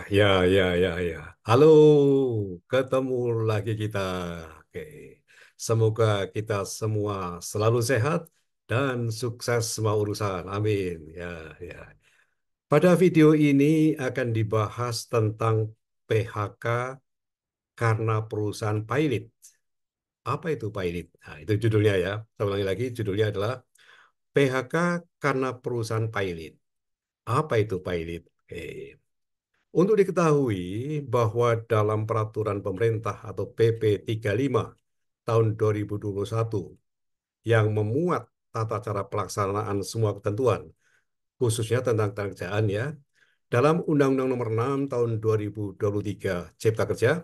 Ya. Halo, ketemu lagi kita. Oke, semoga kita semua selalu sehat dan sukses semua urusan. Amin. Ya. Pada video ini akan dibahas tentang PHK karena perusahaan pilot. Apa itu pilot? Nah, itu judulnya ya. Saya ulangi lagi, judulnya adalah PHK karena perusahaan pilot. Apa itu pilot? Oke. Untuk diketahui bahwa dalam peraturan pemerintah atau PP 35 tahun 2021 yang memuat tata cara pelaksanaan semua ketentuan, khususnya tentang tenaga kerjaan ya, dalam Undang-Undang Nomor 6 tahun 2023 Cipta Kerja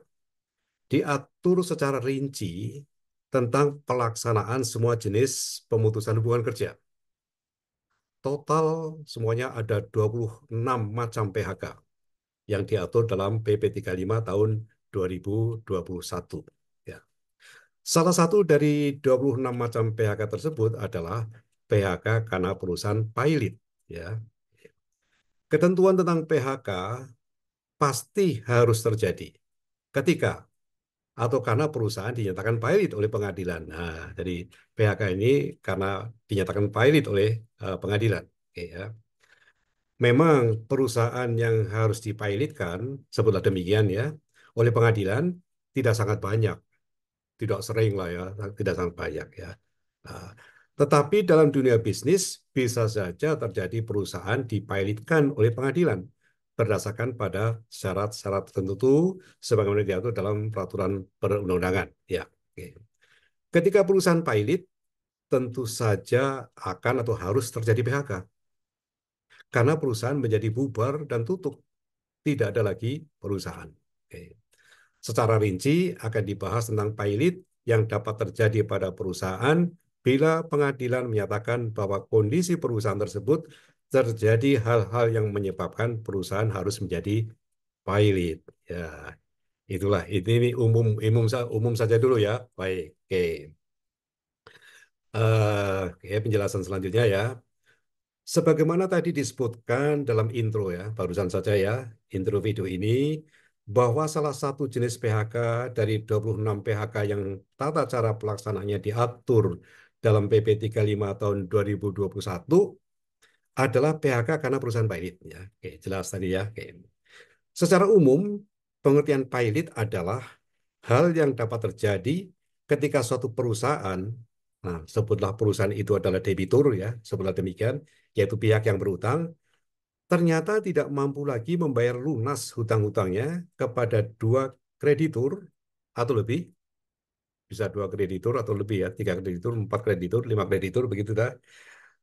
diatur secara rinci tentang pelaksanaan semua jenis pemutusan hubungan kerja. Total semuanya ada 26 macam PHK yang diatur dalam PP 35 tahun 2021. Ya. Salah satu dari 26 macam PHK tersebut adalah PHK karena perusahaan pilot. Ya. Ketentuan tentang PHK pasti harus terjadi ketika atau karena perusahaan dinyatakan pilot oleh pengadilan. Nah, jadi PHK ini karena dinyatakan pilot oleh pengadilan. Oke, ya. Memang perusahaan yang harus dipilotkan, sebutlah demikian ya, oleh pengadilan tidak sangat banyak, tidak sering lah ya, tidak sangat banyak ya. Nah, tetapi dalam dunia bisnis bisa saja terjadi perusahaan dipilotkan oleh pengadilan berdasarkan pada syarat-syarat tertentu sebagaimana diatur dalam peraturan perundang-undangan. Ya, oke. Ketika perusahaan pilot tentu saja akan atau harus terjadi PHK karena perusahaan menjadi bubar dan tutup, tidak ada lagi perusahaan. Oke. Secara rinci akan dibahas tentang pilot yang dapat terjadi pada perusahaan bila pengadilan menyatakan bahwa kondisi perusahaan tersebut terjadi hal-hal yang menyebabkan perusahaan harus menjadi pilot. Ya, itulah. Ini umum saja dulu ya. Baik, oke. Penjelasan selanjutnya ya. Sebagaimana tadi disebutkan dalam intro ya, barusan saja ya, intro video ini, bahwa salah satu jenis PHK dari 26 PHK yang tata cara pelaksanaannya diatur dalam PP 35 tahun 2021 adalah PHK karena perusahaan pilot. Ya. Oke, jelas tadi ya. Oke. Secara umum, pengertian pilot adalah hal yang dapat terjadi ketika suatu perusahaan, nah sebutlah perusahaan itu adalah debitur ya, sebutlah demikian, yaitu pihak yang berutang, ternyata tidak mampu lagi membayar lunas hutang-hutangnya kepada dua kreditur atau lebih, bisa dua kreditur atau lebih ya, tiga kreditur, empat kreditur, lima kreditur, begitu dah,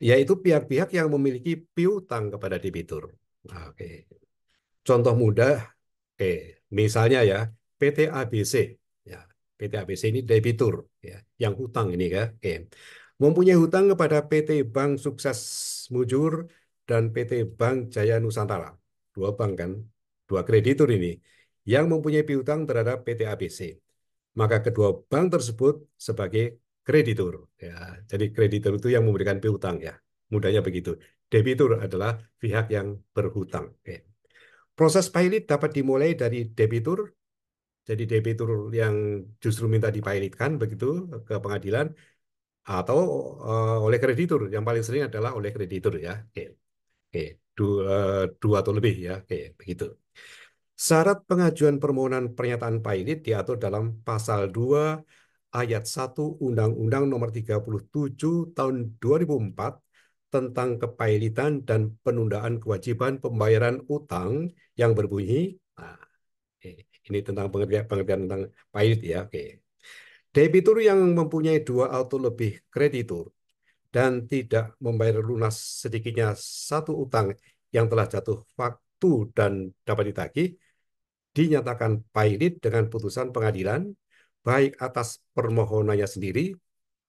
yaitu pihak-pihak yang memiliki piutang kepada debitur. Nah, oke. Contoh mudah, oke, misalnya ya, PT ABC, ya, PT ABC ini debitur, ya, yang hutang ini ya, oke, mempunyai hutang kepada PT Bank Sukses Mujur dan PT Bank Jaya Nusantara, dua bank kan, dua kreditur ini, yang mempunyai piutang terhadap PT ABC. Maka kedua bank tersebut sebagai kreditur, ya, jadi kreditur itu yang memberikan piutang ya, mudahnya begitu. Debitur adalah pihak yang berhutang. Oke. Proses pilot dapat dimulai dari debitur, jadi debitur yang justru minta dipilotkan begitu ke pengadilan, atau oleh kreditur. Yang paling sering adalah oleh kreditur ya. Oke, oke. Dua atau lebih ya. Oke, begitu. Syarat pengajuan permohonan pernyataan pilot diatur dalam pasal 2 ayat 1 Undang-Undang Nomor 37 Tahun 2004 tentang kepailitan dan penundaan kewajiban pembayaran utang yang berbunyi, nah, ini tentang pengertian tentang pilot ya. Oke. Debitur yang mempunyai dua atau lebih kreditur dan tidak membayar lunas sedikitnya satu utang yang telah jatuh waktu dan dapat ditagih, dinyatakan pilot dengan putusan pengadilan, baik atas permohonannya sendiri,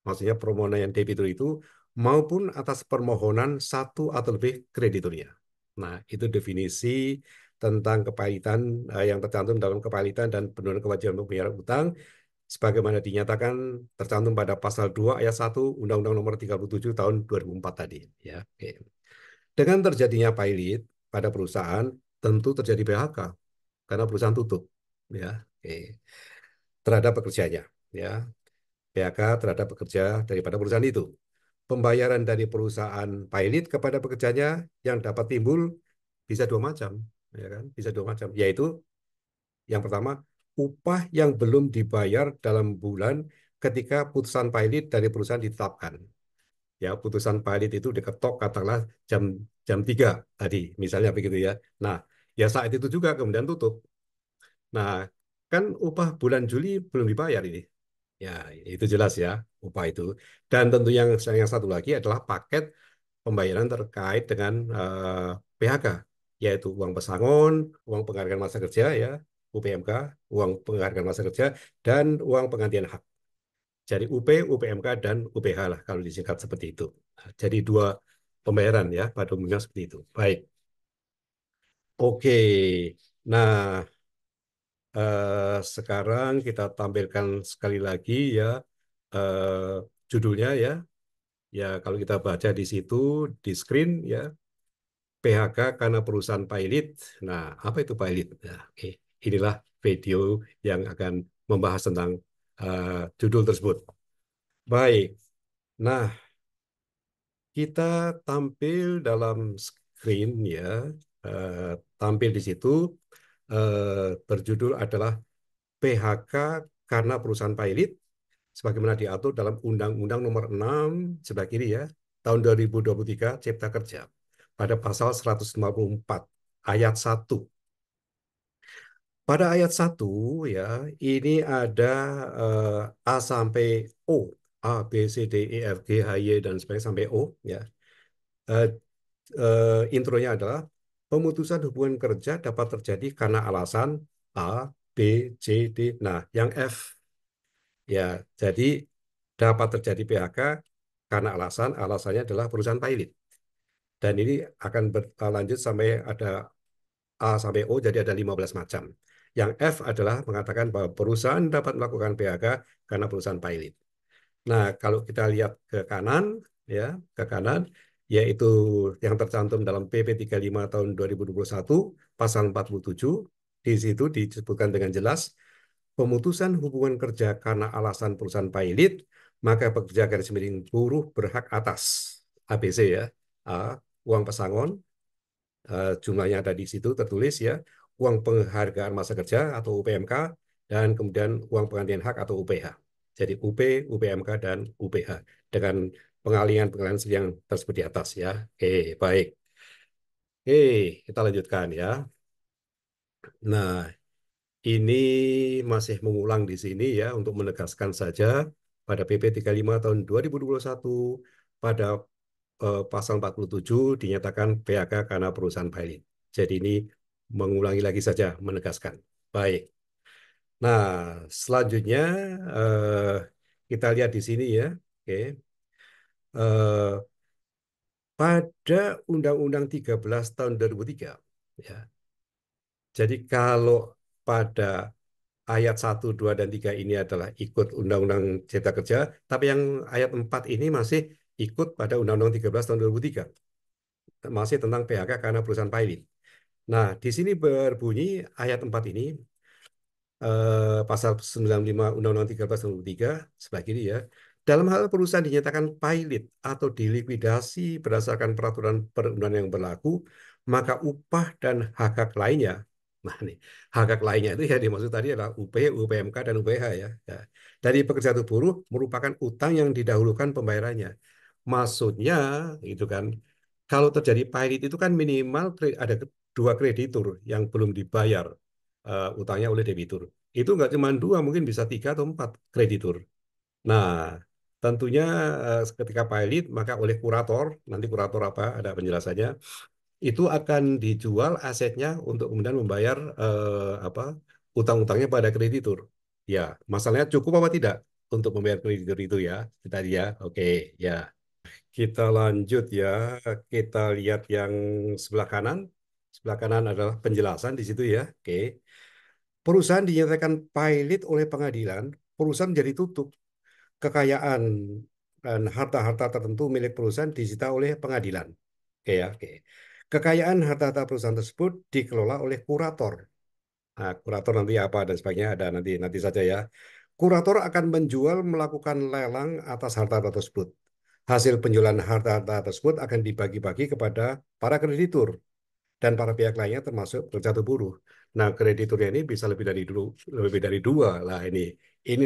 maksudnya permohonan yang debitur itu, maupun atas permohonan satu atau lebih krediturnya. Nah, itu definisi tentang kepailitan yang tercantum dalam kepailitan dan penurunan kewajiban pembayaran utang sebagaimana dinyatakan tercantum pada pasal 2 ayat 1 Undang-Undang Nomor 37 tahun 2004 tadi ya. Oke. Dengan terjadinya pilot pada perusahaan tentu terjadi PHK. karena perusahaan tutup, ya, oke, terhadap pekerjanya, ya, PHK terhadap pekerja daripada perusahaan itu. Pembayaran dari perusahaan pilot kepada pekerjanya yang dapat timbul bisa dua macam, ya kan? Bisa dua macam, yaitu yang pertama, upah yang belum dibayar dalam bulan ketika putusan pilot dari perusahaan ditetapkan. Ya, putusan pilot itu diketok katakanlah jam jam 3 tadi, misalnya begitu ya. Nah, ya saat itu juga kemudian tutup. Nah, kan upah bulan Juli belum dibayar ini. Ya, itu jelas ya, upah itu. Dan tentu yang satu lagi adalah paket pembayaran terkait dengan PHK, yaitu uang pesangon, uang penghargaan masa kerja ya, UPMK, uang penghargaan masa kerja, dan uang penggantian hak. Jadi UP, UPMK, dan UPH lah kalau disingkat seperti itu. Jadi dua pembayaran ya, pada umumnya seperti itu. Baik, oke. Nah, sekarang kita tampilkan sekali lagi ya judulnya ya. Ya, kalau kita baca di situ di screen ya, PHK karena perusahaan pilot. Nah, apa itu pilot? Nah, oke. Inilah video yang akan membahas tentang judul tersebut. Baik. Nah, kita tampil dalam screen ya, tampil di situ berjudul adalah PHK karena perusahaan pilot sebagaimana diatur dalam Undang-Undang Nomor 6 sebelah kiri ya, tahun 2023 Cipta Kerja pada pasal 154 ayat 1. Pada ayat 1 ya, ini ada A sampai O, A, B, C, D, E, F, G, H, I, dan sebagainya sampai O ya. Eh, Intronya adalah pemutusan hubungan kerja dapat terjadi karena alasan A, B, C, D. Nah, yang F ya, jadi dapat terjadi PHK karena alasannya adalah perusahaan pilot. Dan ini akan berlanjut sampai ada A sampai O, jadi ada 15 macam. Yang F adalah mengatakan bahwa perusahaan dapat melakukan PHK karena perusahaan pilot. Nah, kalau kita lihat ke kanan, ya, ke kanan, yaitu yang tercantum dalam PP 35 tahun 2021, pasal 47, di situ disebutkan dengan jelas, pemutusan hubungan kerja karena alasan perusahaan pilot, maka pekerja garis miring buruh berhak atas ABC ya, A, uang pesangon, jumlahnya ada di situ tertulis ya, uang penghargaan masa kerja atau UPMK, dan kemudian uang penggantian hak atau UPH. Jadi UP, UPMK, dan UPH dengan pengalihan-pengalihan yang tersebut di atas ya. Oke, baik. Oke, kita lanjutkan ya. Nah, ini masih mengulang di sini ya untuk menegaskan saja pada PP 35 tahun 2021 pada pasal 47 dinyatakan PHK karena perusahaan pilot. Jadi ini mengulangi lagi saja menegaskan. Baik. Nah, selanjutnya eh, kita lihat di sini ya. Oke. Eh, Pada Undang-Undang 13 tahun 2003 ya. Jadi kalau pada ayat 1, 2, dan 3 ini adalah ikut Undang-Undang Cipta Kerja, tapi yang ayat 4 ini masih ikut pada Undang-Undang 13 tahun 2003. Masih tentang PHK karena perusahaan pilot. Nah, di sini berbunyi ayat 4 ini, pasal 95 Undang-Undang 13 tahun 2003, sebelah kiri ya. Dalam hal perusahaan dinyatakan pilot atau dilikuidasi berdasarkan peraturan perundangan yang berlaku, maka upah dan hak-hak lainnya, nah nih, hak-hak lainnya itu ya dimaksud tadi adalah UP, UPMK, dan UPH ya. Ya. Dari pekerja atau buruh merupakan utang yang didahulukan pembayarannya. Maksudnya itu kan, kalau terjadi pilot itu kan minimal ada dua kreditur yang belum dibayar utangnya oleh debitur. Itu nggak cuma dua, mungkin bisa tiga atau empat kreditur. Nah, tentunya ketika pilot maka oleh kurator, nanti kurator apa ada penjelasannya, itu akan dijual asetnya untuk kemudian membayar apa utang-utangnya pada kreditur. Ya, masalahnya cukup apa tidak untuk membayar kreditur itu ya, tadi ya. Oke, ya. Kita lanjut ya. Kita lihat yang sebelah kanan. Sebelah kanan adalah penjelasan di situ ya. Oke. Perusahaan dinyatakan pilot oleh pengadilan, perusahaan menjadi tutup. Kekayaan dan harta-harta tertentu milik perusahaan disita oleh pengadilan. Oke ya, oke. Kekayaan harta-harta perusahaan tersebut dikelola oleh kurator. Nah, kurator nanti apa dan sebagainya ada nanti nanti saja ya. Kurator akan menjual melakukan lelang atas harta tersebut. Hasil penjualan harta-harta tersebut akan dibagi-bagi kepada para kreditur dan para pihak lainnya termasuk terjatuh buruh. Nah, krediturnya ini bisa lebih dari dua lah ini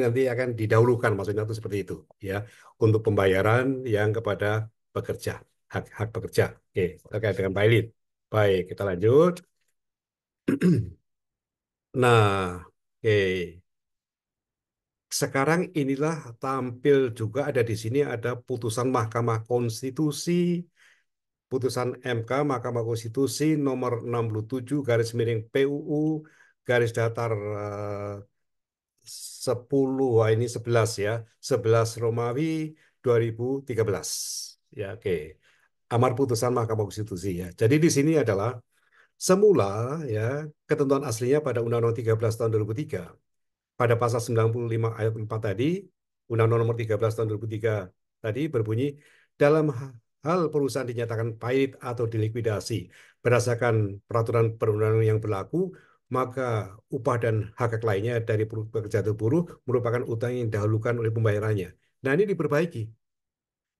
nanti akan didahulukan maksudnya itu seperti itu ya untuk pembayaran yang kepada pekerja hak pekerja. Oke, terkait dengan pilot. Baik, kita lanjut. Nah, oke. Sekarang inilah tampil juga ada di sini ada putusan Mahkamah Konstitusi, putusan MK Mahkamah Konstitusi nomor 67 garis miring PUU garis datar 10, wah ini 11 ya, 11 Romawi 2013. Ya, oke. Amar putusan Mahkamah Konstitusi ya. Jadi di sini adalah semula ya ketentuan aslinya pada Undang-Undang 13 tahun 2003 pada pasal 95 ayat 4 tadi, Undang-Undang Nomor 13 tahun 2003 tadi berbunyi, dalam hal perusahaan dinyatakan pahit atau dilikuidasi berdasarkan peraturan perundang-undangan yang berlaku, maka upah dan hak-hak lainnya dari pekerja atau buruh merupakan utang yang didahulukan oleh pembayarannya. Nah, ini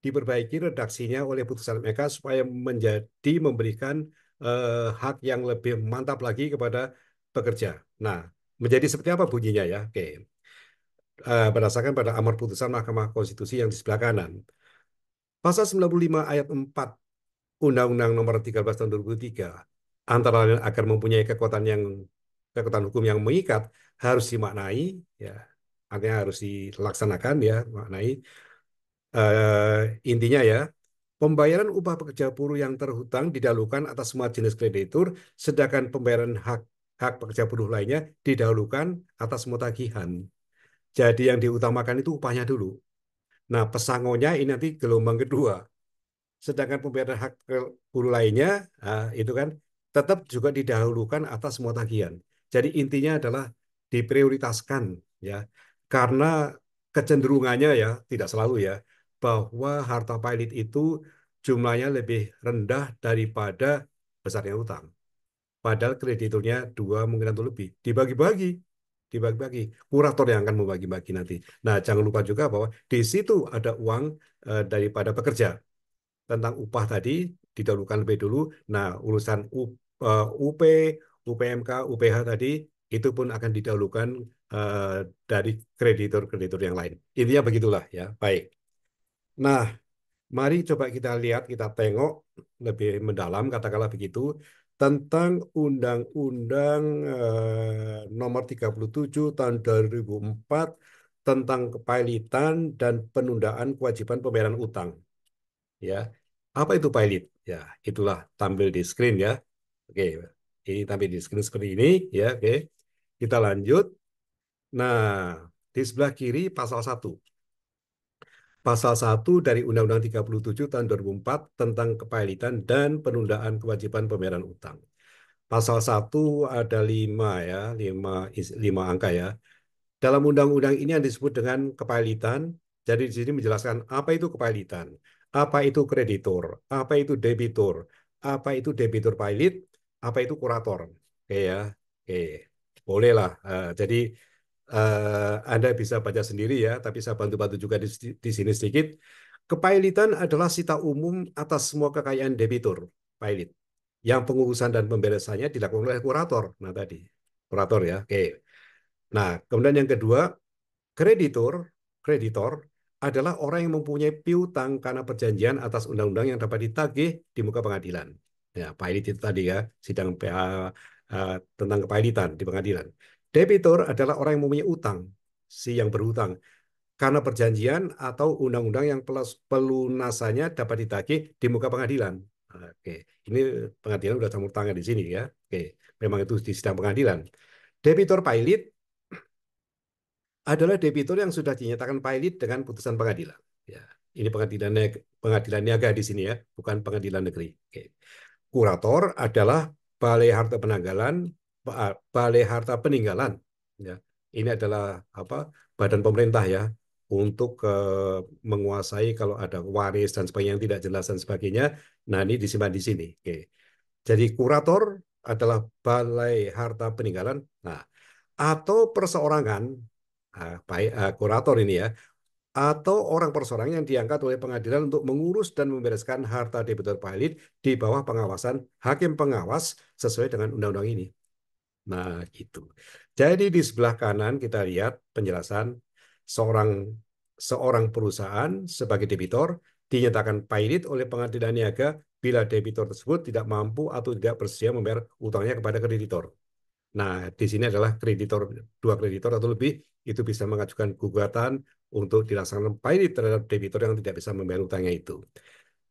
diperbaiki redaksinya oleh putusan MK supaya menjadi memberikan hak yang lebih mantap lagi kepada pekerja. Nah, menjadi seperti apa bunyinya ya? Oke. Berdasarkan pada amar putusan Mahkamah Konstitusi yang di sebelah kanan. Pasal 95 ayat 4 Undang-Undang Nomor 13 Tahun 2003 antara lain agar mempunyai kekuatan hukum yang mengikat harus dimaknai ya artinya harus dilaksanakan ya maknai intinya ya pembayaran upah pekerja buruh yang terhutang didahulukan atas semua jenis kreditur sedangkan pembayaran hak hak pekerja buruh lainnya didahulukan atas semua tagihan. Jadi yang diutamakan itu upahnya dulu. Nah, pesangonnya ini nanti gelombang kedua. Sedangkan pembayaran hak buruh lainnya, itu kan tetap juga didahulukan atas semua tagihan. Jadi intinya adalah diprioritaskan ya, karena kecenderungannya ya tidak selalu ya, bahwa harta pilot itu jumlahnya lebih rendah daripada besarnya utang. Padahal krediturnya dua mungkin atau lebih dibagi-bagi kurator yang akan membagi-bagi nanti. Nah, jangan lupa juga bahwa di situ ada uang daripada pekerja tentang upah tadi didahulukan lebih dulu. Nah, urusan UP, UPMK, UPH tadi itu pun akan didahulukan dari kreditur-kreditur yang lain. Intinya begitulah ya. Baik. Nah, mari coba kita lihat, kita tengok lebih mendalam, katakanlah begitu, tentang Undang-Undang Nomor 37 Tahun 2004 tentang kepailitan dan penundaan kewajiban pembayaran utang. Ya, apa itu pailit? Ya, itulah tampil di screen ya. Oke, ini tampil di screen seperti ini ya. Oke, kita lanjut. Nah, di sebelah kiri pasal 1. Pasal 1 dari Undang-Undang 37 tahun 2004 tentang kepailitan dan penundaan kewajiban pembayaran utang. Pasal 1 ada 5 ya, 5 angka ya. Dalam undang-undang ini yang disebut dengan kepailitan, jadi di sini menjelaskan apa itu kepailitan, apa itu kreditor, apa itu debitur, apa itu debitur pailit, apa itu kurator. Oke ya, oke, bolehlah. Jadi Anda bisa baca sendiri ya, tapi saya bantu-bantu juga di sini sedikit. Kepailitan adalah sita umum atas semua kekayaan debitur, pailit, yang pengurusan dan pemberesannya dilakukan oleh kurator. Nah tadi, kurator ya, oke. Nah, kemudian yang kedua, kreditur, kreditor adalah orang yang mempunyai piutang karena perjanjian atas undang-undang yang dapat ditagih di muka pengadilan. Ya, pailit itu tadi ya, sidang PA tentang kepailitan di pengadilan. Debitur adalah orang yang mempunyai utang, si yang berhutang, karena perjanjian atau undang-undang yang pelunasannya dapat ditagih di muka pengadilan. Oke, ini pengadilan sudah campur tangan di sini ya. Oke, memang itu di sidang pengadilan. Debitur pailit adalah debitur yang sudah dinyatakan pailit dengan putusan pengadilan. Ya, ini pengadilan niaga di sini ya, bukan pengadilan negeri. Oke. Kurator adalah balai harta penanggalan, balai harta peninggalan. Ya, ini adalah apa? Badan pemerintah ya untuk menguasai kalau ada waris dan sebagainya yang tidak jelas dan sebagainya. Nah, ini disimpan di sini. Oke. Jadi kurator adalah balai harta peninggalan, nah, atau perseorangan, baik kurator ini ya, atau orang perseorangan yang diangkat oleh pengadilan untuk mengurus dan membereskan harta debitur pilot di bawah pengawasan hakim pengawas sesuai dengan undang-undang ini. Nah, gitu. Jadi di sebelah kanan kita lihat penjelasan seorang seorang perusahaan sebagai debitur dinyatakan pailit oleh pengadilan niaga bila debitur tersebut tidak mampu atau tidak bersedia membayar utangnya kepada kreditor. Nah, di sini adalah kreditor, dua kreditor atau lebih itu bisa mengajukan gugatan untuk dilaksanakan pailit terhadap debitur yang tidak bisa membayar utangnya itu.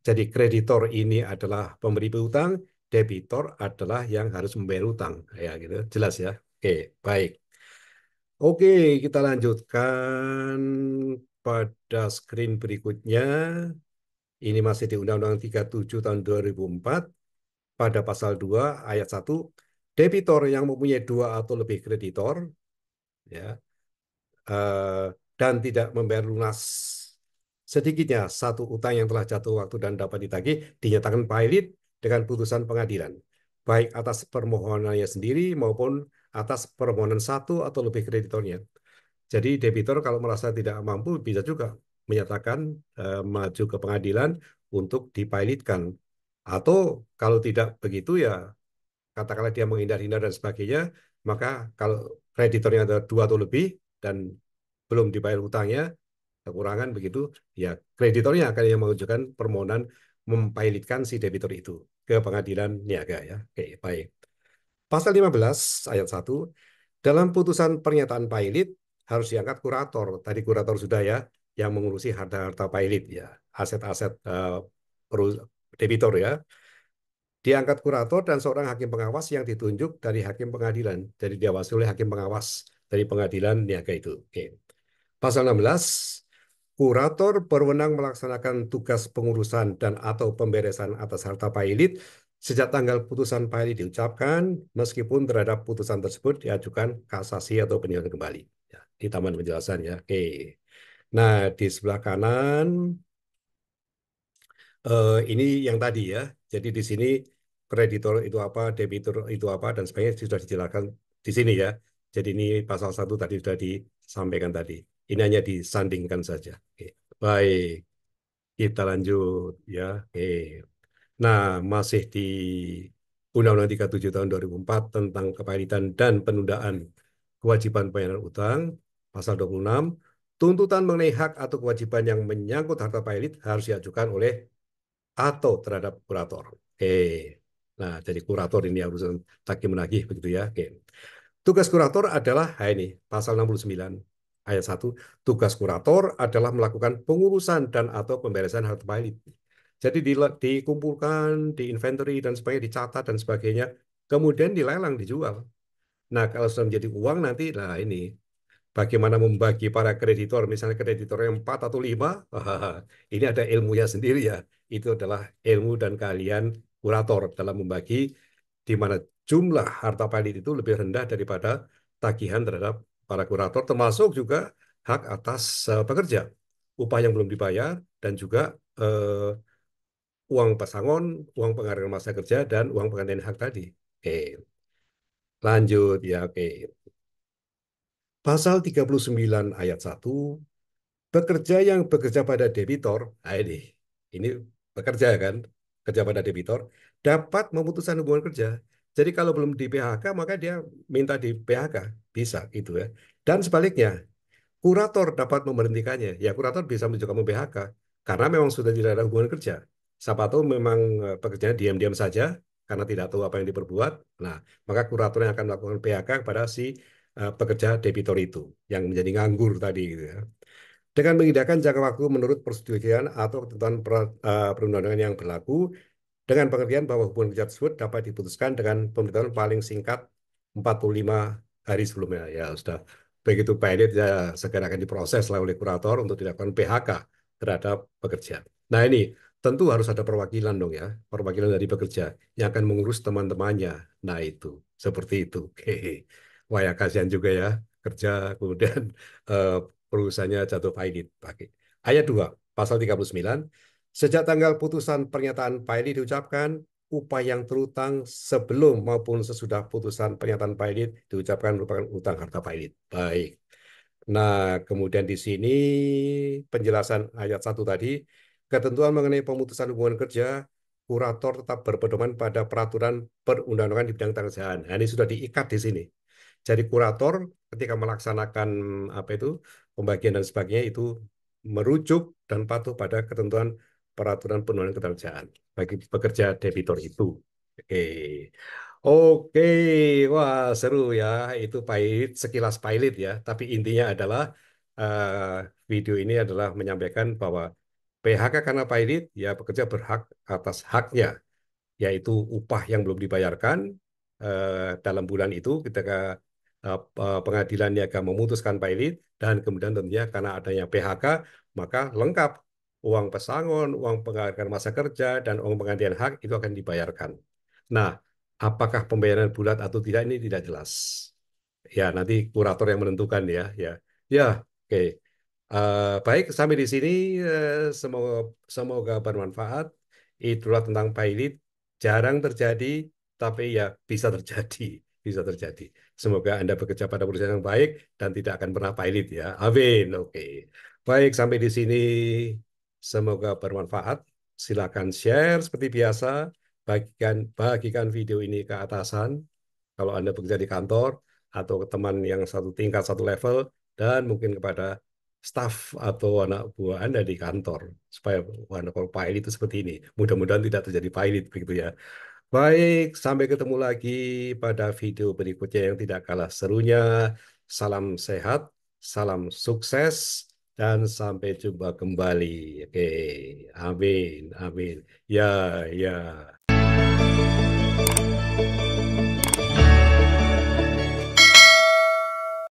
Jadi kreditor ini adalah pemberi piutang, debitor adalah yang harus membayar utang. Ya, gitu. Jelas ya. Oke, baik. Oke, kita lanjutkan pada screen berikutnya. Ini masih di Undang-Undang 37 tahun 2004 pada pasal 2 ayat 1, debitor yang mempunyai dua atau lebih kreditor ya dan tidak membayar lunas sedikitnya satu utang yang telah jatuh waktu dan dapat ditagih dinyatakan pailit dengan putusan pengadilan, baik atas permohonannya sendiri maupun atas permohonan satu atau lebih kreditornya. Jadi debitur kalau merasa tidak mampu bisa juga menyatakan maju ke pengadilan untuk dipailitkan. Atau kalau tidak begitu ya katakanlah dia menghindar-hindar dan sebagainya, maka kalau kreditornya ada dua atau lebih dan belum dibayar hutangnya, kekurangan begitu, ya kreditornya akan yang mengajukan permohonan mempailitkan si debitur itu ke pengadilan niaga ya. Oke, baik. Pasal 15 ayat 1, dalam putusan pernyataan pailit harus diangkat kurator. Tadi kurator sudah ya, yang mengurusi harta-harta pailit ya, aset-aset debitor ya. Diangkat kurator dan seorang hakim pengawas yang ditunjuk dari hakim pengadilan. Jadi diawasi oleh hakim pengawas dari pengadilan niaga itu. Oke. Pasal 16, kurator berwenang melaksanakan tugas pengurusan dan atau pemberesan atas harta pailit sejak tanggal putusan pailit diucapkan, meskipun terhadap putusan tersebut diajukan kasasi atau peninjauan kembali. Ya, di taman penjelasan ya. Oke. Nah, di sebelah kanan ini yang tadi ya. Jadi di sini kreditor itu apa, debitur itu apa, dan sebagainya sudah dijelaskan di sini ya. Jadi ini pasal satu tadi sudah disampaikan tadi. Ini hanya disandingkan saja. Oke. Baik, kita lanjut ya. Oke. Nah, masih di Undang-Undang 37 tahun 2004 tentang kepahilitan dan penundaan kewajiban pembayaran utang, pasal 26, tuntutan mengenai hak atau kewajiban yang menyangkut harta pailit harus diajukan oleh atau terhadap kurator. Oke. Nah, jadi kurator ini urusan tagih menagih begitu ya. Oke. Tugas kurator adalah ini pasal 69 ayat 1. Tugas kurator adalah melakukan pengurusan dan atau pemberesan harta pailit. Jadi dikumpulkan, diinventory dan sebagainya, dicatat dan sebagainya, kemudian dilelang, dijual. Nah, kalau sudah menjadi uang nanti, nah ini bagaimana membagi para kreditor, misalnya kreditor yang 4 atau 5, ini ada ilmunya sendiri ya. Itu adalah ilmu dan keahlian kurator dalam membagi di mana jumlah harta pailit itu lebih rendah daripada tagihan terhadap para kurator, termasuk juga hak atas pekerja, upah yang belum dibayar, dan juga uang pesangon, uang penghargaan masa kerja, dan uang penggantian hak tadi. Oke, lanjut ya, oke. Pasal 39 ayat 1, pekerja yang bekerja pada debitor, nah ini bekerja kan, kerja pada debitor, dapat memutuskan hubungan kerja. Jadi kalau belum di PHK, maka dia minta di PHK, bisa gitu ya. Dan sebaliknya, kurator dapat memberhentikannya. Ya kurator bisa juga mem-PHK, karena memang sudah tidak ada hubungan kerja. Siapa tahu memang pekerjanya diam-diam saja, karena tidak tahu apa yang diperbuat. Nah, maka kurator yang akan melakukan PHK kepada si pekerja debitor itu, yang menjadi nganggur tadi gitu ya, dengan mengindahkan jangka waktu menurut persetujuan atau ketentuan perundang-undangan yang berlaku, dengan pengertian bahwa hubungan kerja tersebut dapat diputuskan dengan pemberitahuan paling singkat 45 hari sebelumnya. Ya sudah begitu pilot ya segera akan diproses lah oleh kurator untuk dilakukan PHK terhadap pekerja. Nah ini tentu harus ada perwakilan dong ya, perwakilan dari pekerja yang akan mengurus teman-temannya. Nah itu seperti itu. Oke. Wah ya kasihan juga ya kerja kemudian eh, perusahaannya jatuh pailit. Pakai. Ayat 2, pasal 39. Sejak tanggal putusan pernyataan pilot diucapkan, upah yang terutang sebelum maupun sesudah putusan pernyataan pilot diucapkan merupakan utang harta pilot. Baik. Nah, kemudian di sini penjelasan ayat 1 tadi, ketentuan mengenai pemutusan hubungan kerja, kurator tetap berpedoman pada peraturan perundang-undangan di bidang kerjaan. Nah, ini sudah diikat di sini. Jadi kurator ketika melaksanakan apa itu pembagian dan sebagainya itu merujuk dan patuh pada ketentuan peraturan perundang-undangan ketenagakerjaan bagi pekerja debitur itu. Oke. Oke, wah seru ya. Itu pahit, sekilas pahit ya. Tapi intinya adalah video ini adalah menyampaikan bahwa PHK karena pahit, ya pekerja berhak atas haknya, yaitu upah yang belum dibayarkan dalam bulan itu ketika pengadilan niaga memutuskan pailit dan kemudian tentunya karena adanya PHK maka lengkap uang pesangon, uang penghargaan masa kerja dan uang penggantian hak itu akan dibayarkan. Nah, apakah pembayaran bulat atau tidak ini tidak jelas. Ya, nanti kurator yang menentukan ya, ya. Ya, oke. Baik, sampai di sini semoga semoga bermanfaat. Itulah tentang pilot. Jarang terjadi, tapi ya bisa terjadi, bisa terjadi. Semoga Anda bekerja pada perusahaan yang baik dan tidak akan pernah pilot ya. Amin. Oke. Baik, sampai di sini semoga bermanfaat. Silakan share seperti biasa. Bagikan video ini ke atasan kalau Anda bekerja di kantor atau ke teman yang satu tingkat, satu level, dan mungkin kepada staf atau anak buah Anda di kantor supaya wah, kalau pilot itu seperti ini. Mudah-mudahan tidak terjadi pilot begitu ya. Baik, sampai ketemu lagi pada video berikutnya yang tidak kalah serunya. Salam sehat, salam sukses, dan sampai jumpa kembali. Oke, amin, amin. Ya, ya.